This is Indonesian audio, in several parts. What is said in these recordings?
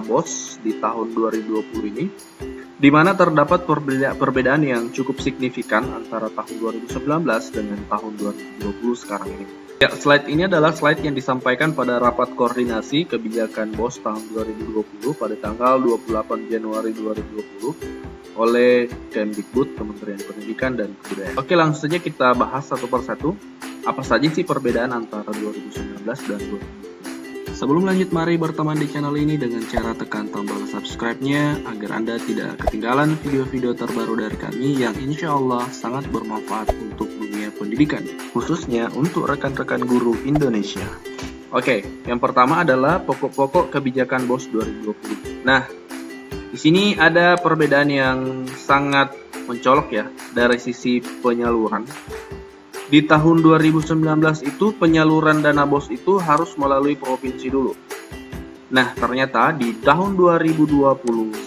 BOS di tahun 2020 ini, di mana terdapat perbedaan yang cukup signifikan antara tahun 2019 dengan tahun 2020 sekarang ini. Ya, slide ini adalah slide yang disampaikan pada rapat koordinasi kebijakan BOS tahun 2020 pada tanggal 28 Januari 2020 oleh Kemdikbud, Kementerian Pendidikan dan Kebudayaan. Oke, langsung saja kita bahas satu persatu. Apa saja sih perbedaan antara 2019 dan 2020? Sebelum lanjut, mari berteman di channel ini dengan cara tekan tombol subscribe-nya agar Anda tidak ketinggalan video-video terbaru dari kami yang insya Allah sangat bermanfaat untuk dunia pendidikan, khususnya untuk rekan-rekan guru Indonesia. Oke, yang pertama adalah pokok-pokok kebijakan BOS 2020. Nah, di sini ada perbedaan yang sangat mencolok ya dari sisi penyaluran. Di tahun 2019 itu penyaluran dana BOS itu harus melalui provinsi dulu. Nah, ternyata di tahun 2020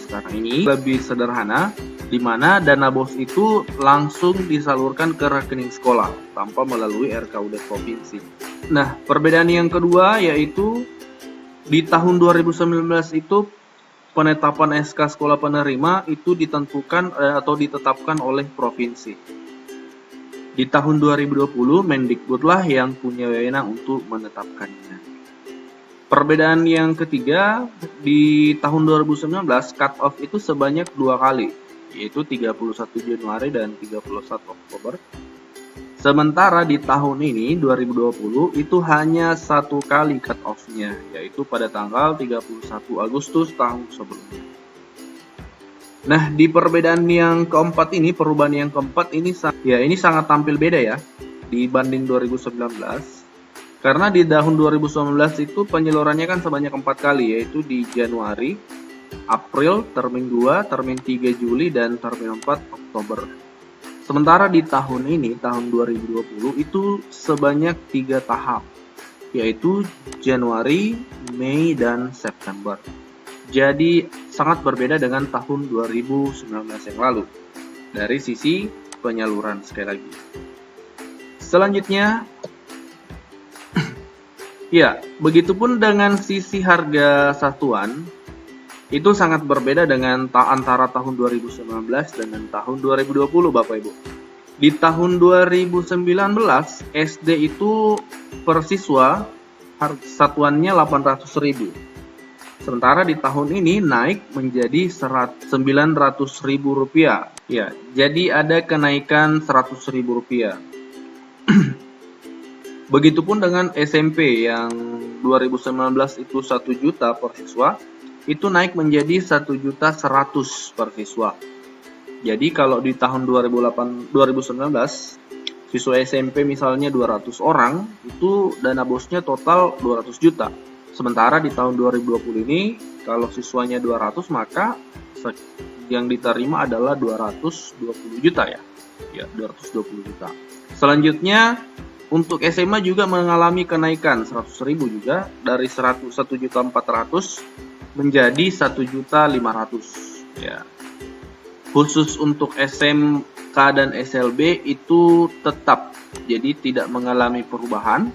sekarang ini lebih sederhana, di mana dana BOS itu langsung disalurkan ke rekening sekolah tanpa melalui RKUD provinsi. Nah, perbedaan yang kedua yaitu di tahun 2019 itu penetapan SK sekolah penerima itu ditentukan atau ditetapkan oleh provinsi. Di tahun 2020, Mendikbudlah yang punya wewenang untuk menetapkannya. Perbedaan yang ketiga, di tahun 2019, cut-off itu sebanyak 2 kali, yaitu 31 Januari dan 31 Oktober. Sementara di tahun ini, 2020, itu hanya 1 kali cut-off-nya, yaitu pada tanggal 31 Agustus tahun sebelumnya. Nah, di perbedaan yang keempat ini, perubahan yang keempat ini sangat tampil beda ya dibanding 2019. Karena di tahun 2019 itu penyalurannya kan sebanyak 4 kali, yaitu di Januari, April, termin 2, termin 3 Juli, dan termin 4 Oktober. Sementara di tahun ini, tahun 2020 itu sebanyak 3 tahap, yaitu Januari, Mei, dan September. Jadi sangat berbeda dengan tahun 2019 yang lalu dari sisi penyaluran sekali lagi. Selanjutnya, ya, begitupun dengan sisi harga satuan itu sangat berbeda dengan antara tahun 2019 dengan tahun 2020, Bapak Ibu. Di tahun 2019 SD itu per siswa satuannya 800.000. Sementara di tahun ini naik menjadi Rp900.000. Ya, jadi ada kenaikan Rp100.000. Begitupun dengan SMP yang 2019 itu 1 juta per siswa, itu naik menjadi 1.100.000 per siswa. Jadi kalau di tahun 2019 siswa SMP misalnya 200 orang, itu dana BOS-nya total 200 juta. Sementara di tahun 2020 ini, kalau siswanya 200, maka yang diterima adalah 220 juta ya. Ya, 220 juta. Selanjutnya, untuk SMA juga mengalami kenaikan 100.000 juga, dari 1.400.000 menjadi 1.500.000. Ya. Khusus untuk SMK dan SLB itu tetap, jadi tidak mengalami perubahan.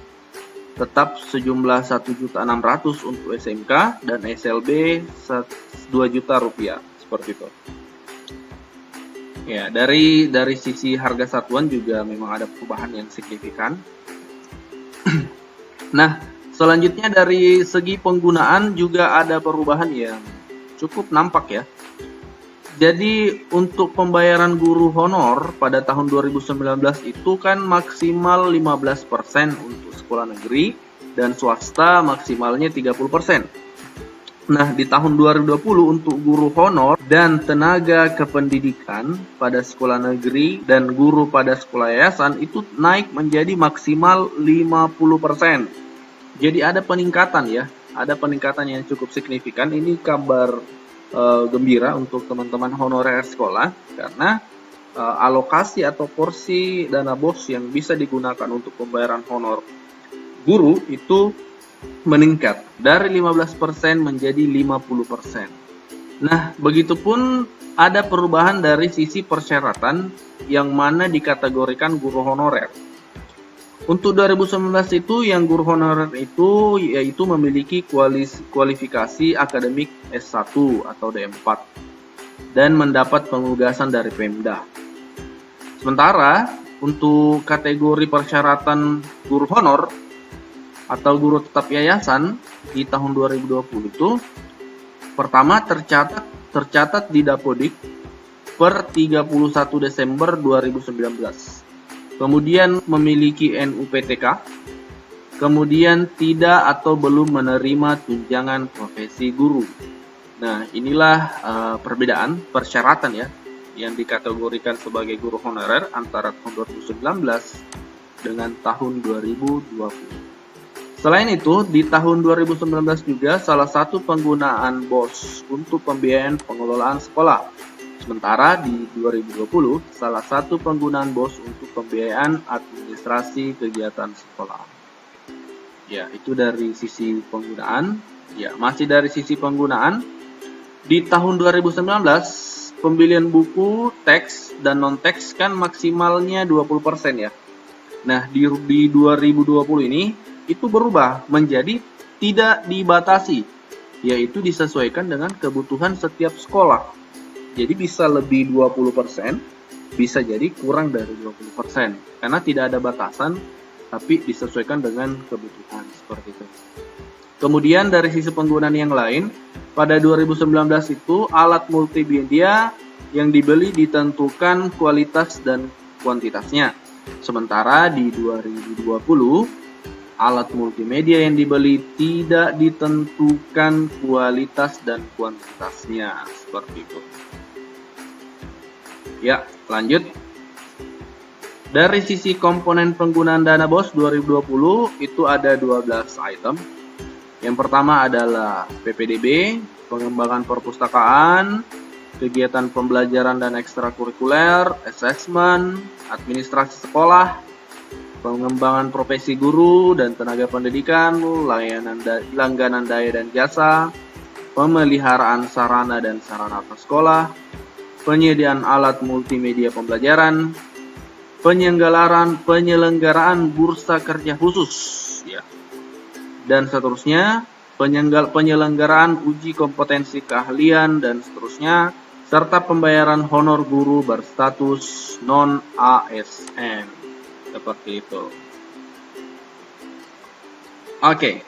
Tetap sejumlah 1.600.000 untuk SMK dan SLB 2 juta rupiah, seperti itu. Ya, dari sisi harga satuan juga memang ada perubahan yang signifikan. Nah, selanjutnya dari segi penggunaan juga ada perubahan yang cukup nampak ya. Jadi untuk pembayaran guru honor pada tahun 2019 itu kan maksimal 15% untuk sekolah negeri dan swasta maksimalnya 30%. Nah, di tahun 2020 untuk guru honor dan tenaga kependidikan pada sekolah negeri dan guru pada sekolah yayasan itu naik menjadi maksimal 50%. Jadi ada peningkatan ya, ada peningkatan yang cukup signifikan. Ini kabar gembira untuk teman-teman honorer sekolah karena alokasi atau porsi dana BOS yang bisa digunakan untuk pembayaran honor guru itu meningkat dari 15% menjadi 50%. Nah, begitupun ada perubahan dari sisi persyaratan yang mana dikategorikan guru honorer. Untuk 2019 itu yang guru honorer itu yaitu memiliki kualifikasi akademik S1 atau D4 dan mendapat penugasan dari Pemda. Sementara untuk kategori persyaratan guru honor atau guru tetap yayasan di tahun 2020 itu pertama tercatat di Dapodik per 31 Desember 2019. Kemudian memiliki NUPTK, kemudian tidak atau belum menerima tunjangan profesi guru. Nah, inilah perbedaan persyaratan ya yang dikategorikan sebagai guru honorer antara tahun 2019 dengan tahun 2020. Selain itu, di tahun 2019 juga salah satu penggunaan BOS untuk pembiayaan pengelolaan sekolah. Sementara di 2020, salah satu penggunaan BOS untuk pembiayaan administrasi kegiatan sekolah. Ya, itu dari sisi penggunaan. Ya, masih dari sisi penggunaan. Di tahun 2019, pembelian buku, teks, dan non-teks kan maksimalnya 20% ya. Nah, di 2020 ini, itu berubah menjadi tidak dibatasi, yaitu disesuaikan dengan kebutuhan setiap sekolah. Jadi bisa lebih 20%, bisa jadi kurang dari 20%. Karena tidak ada batasan, tapi disesuaikan dengan kebutuhan, seperti itu. Kemudian dari sisi penggunaan yang lain, pada 2019 itu alat multimedia yang dibeli ditentukan kualitas dan kuantitasnya. Sementara di 2020, alat multimedia yang dibeli tidak ditentukan kualitas dan kuantitasnya, seperti itu. Ya, lanjut. Dari sisi komponen penggunaan dana BOS 2020 itu ada 12 item. Yang pertama adalah PPDB, pengembangan perpustakaan, kegiatan pembelajaran dan ekstrakurikuler, assessment, administrasi sekolah, pengembangan profesi guru dan tenaga pendidikan, langganan daya dan jasa, pemeliharaan sarana dan sarana sekolah, penyediaan alat multimedia pembelajaran, penyelenggaraan bursa kerja khusus, ya, dan seterusnya, penyelenggaraan uji kompetensi keahlian dan seterusnya, serta pembayaran honor guru berstatus non-ASN, seperti itu. Oke.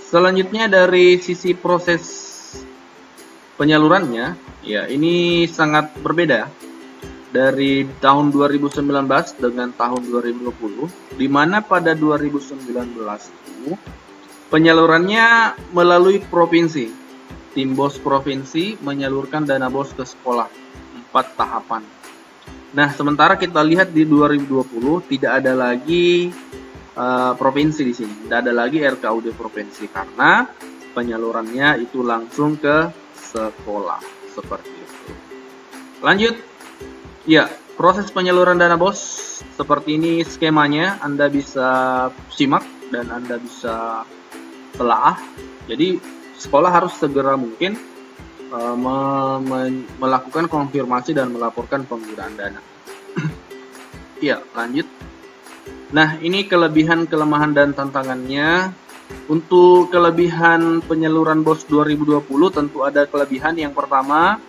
Selanjutnya dari sisi proses penyalurannya, ya ini sangat berbeda dari tahun 2019 dengan tahun 2020, di mana pada 2019 itu penyalurannya melalui provinsi. Tim BOS provinsi menyalurkan dana BOS ke sekolah 4 tahapan. Nah, sementara kita lihat di 2020 tidak ada lagi provinsi di sini, tidak ada lagi RKUD provinsi karena penyalurannya itu langsung ke sekolah, seperti itu. Lanjut, ya, proses penyaluran dana BOS seperti ini skemanya, Anda bisa simak dan Anda bisa telaah. Jadi sekolah harus segera mungkin melakukan konfirmasi dan melaporkan penggunaan dana. Ya, lanjut. Nah, ini kelebihan, kelemahan, dan tantangannya. Untuk kelebihan penyaluran BOS 2020 tentu ada kelebihan. Yang pertama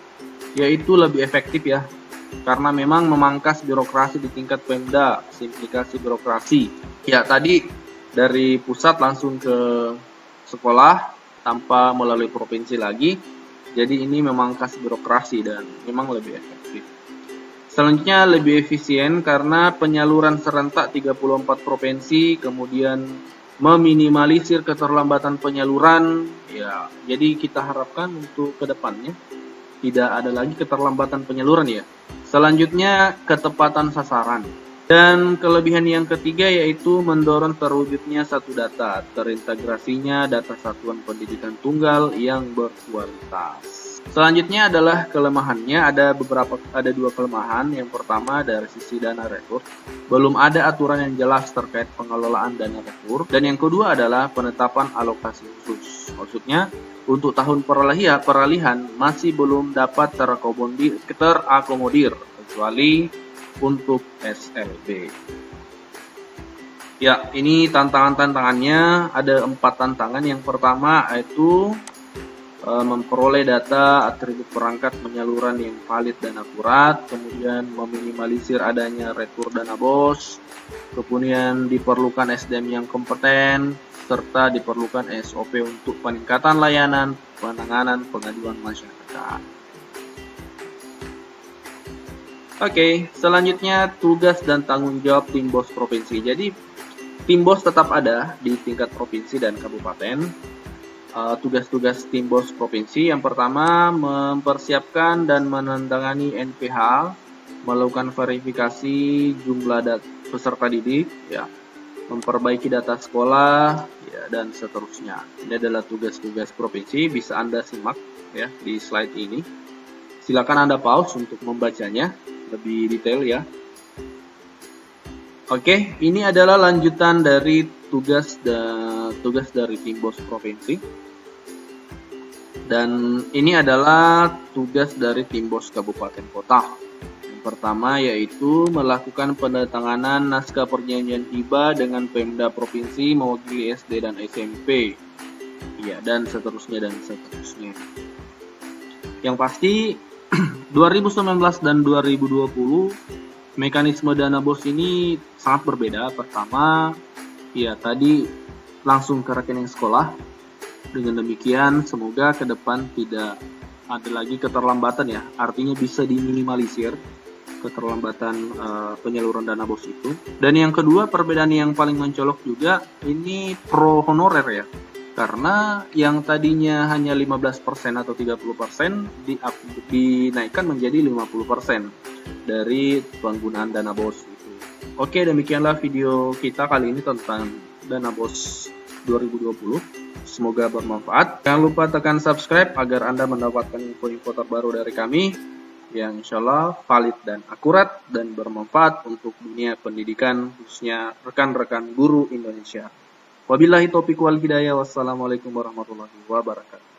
yaitu lebih efektif ya, karena memang memangkas birokrasi di tingkat Pemda, simplifikasi birokrasi. Ya, tadi dari pusat langsung ke sekolah tanpa melalui provinsi lagi. Jadi ini memangkas birokrasi dan memang lebih efektif. Selanjutnya lebih efisien karena penyaluran serentak 34 provinsi, kemudian meminimalisir keterlambatan penyaluran. Ya, jadi kita harapkan untuk kedepannya tidak ada lagi keterlambatan penyaluran ya. Selanjutnya ketepatan sasaran. Dan kelebihan yang ketiga yaitu mendorong terwujudnya satu data, terintegrasinya data satuan pendidikan tunggal yang berkualitas. Selanjutnya adalah kelemahannya, ada dua kelemahan. Yang pertama dari sisi dana rekur, belum ada aturan yang jelas terkait pengelolaan dana rekur. Dan yang kedua adalah penetapan alokasi khusus. Maksudnya untuk tahun peralihan masih belum dapat terakomodir kecuali untuk SLB. Ya, ini tantangan-tantangannya, ada 4 tantangan. Yang pertama yaitu memperoleh data atribut perangkat penyaluran yang valid dan akurat, kemudian meminimalisir adanya retur dana BOS, kemudian diperlukan SDM yang kompeten, serta diperlukan SOP untuk peningkatan layanan penanganan pengaduan masyarakat. Oke, selanjutnya tugas dan tanggung jawab tim BOS provinsi. Jadi tim BOS tetap ada di tingkat provinsi dan kabupaten. Tugas-tugas tim BOS provinsi yang pertama mempersiapkan dan menandatangani NPH, melakukan verifikasi jumlah peserta didik, ya, memperbaiki data sekolah, ya, dan seterusnya. Ini adalah tugas-tugas provinsi, bisa Anda simak ya di slide ini. Silakan Anda pause untuk membacanya lebih detail ya. Oke, ini adalah lanjutan dari tugas dari tim BOS provinsi. Dan ini adalah tugas dari tim BOS kabupaten kota. Yang pertama yaitu melakukan penandatanganan naskah perjanjian hibah dengan Pemda provinsi mewakili SD dan SMP. Ya, dan seterusnya dan seterusnya. Yang pasti 2019 dan 2020 mekanisme dana BOS ini sangat berbeda. Pertama, ya tadi langsung ke rekening sekolah. Dengan demikian, semoga ke depan tidak ada lagi keterlambatan ya. Artinya bisa diminimalisir keterlambatan penyaluran dana BOS itu. Dan yang kedua, perbedaan yang paling mencolok juga ini pro honorer ya. Karena yang tadinya hanya 15% atau 30% dinaikkan menjadi 50% dari penggunaan dana BOS itu. Oke, demikianlah video kita kali ini tentang dana BOS 2020. Semoga bermanfaat. Jangan lupa tekan subscribe agar Anda mendapatkan info-info terbaru dari kami yang insya Allah valid dan akurat dan bermanfaat untuk dunia pendidikan, khususnya rekan-rekan guru Indonesia. Wabillahi taufiq wal hidayah. Wassalamualaikum warahmatullahi wabarakatuh.